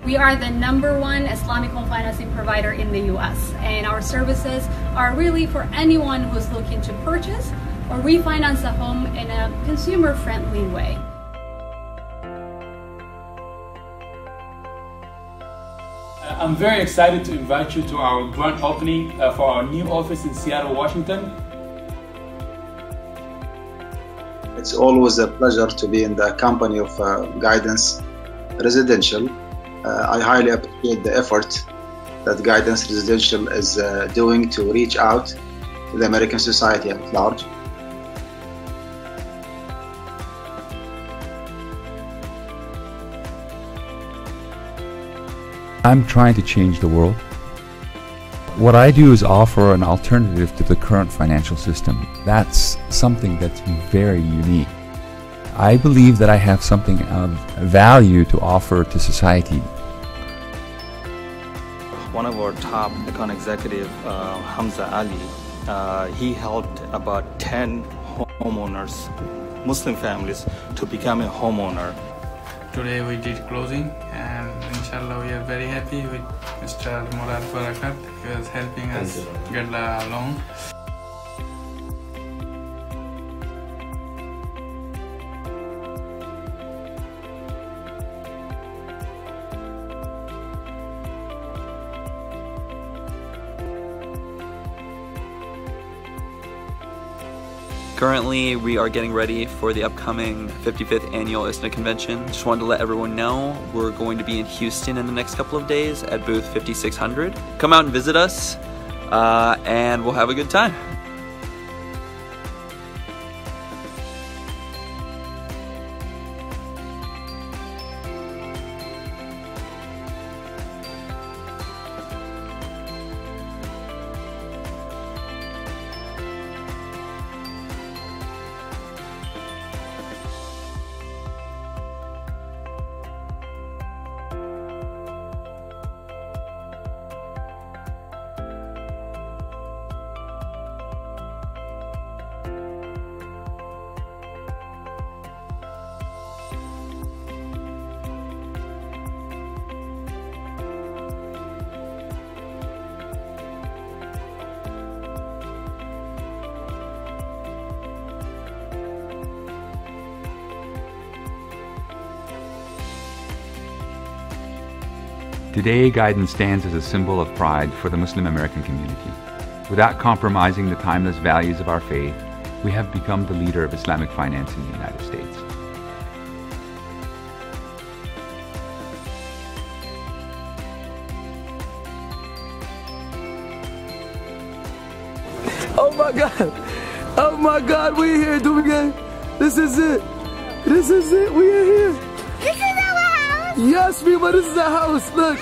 We are the #1 Islamic home financing provider in the US, and our services are really for anyone who's looking to purchase or refinance a home in a consumer-friendly way. I'm very excited to invite you to our grand opening for our new office in Seattle, Washington. It's always a pleasure to be in the company of Guidance Residential. I highly appreciate the effort that Guidance Residential is doing to reach out to the American society at large. I'm trying to change the world. What I do is offer an alternative to the current financial system. That's something that's very unique. I believe that I have something of value to offer to society. One of our top account executive, Hamza Ali, he helped about 10 homeowners, Muslim families, to become a homeowner. Today we did closing, and inshallah we are very happy with Mr. Murad Barakat. He was helping us get the loan. Currently, we are getting ready for the upcoming 55th Annual ISNA Convention. Just wanted to let everyone know we're going to be in Houston in the next couple of days at booth 5600. Come out and visit us, and we'll have a good time. Today, Guidance stands as a symbol of pride for the Muslim American community. Without compromising the timeless values of our faith, we have become the leader of Islamic finance in the United States. Oh my God! Oh my God, we're here, do it again. This is it. This is it, we are here. This is our house. Yes, Mima, this is our house, look.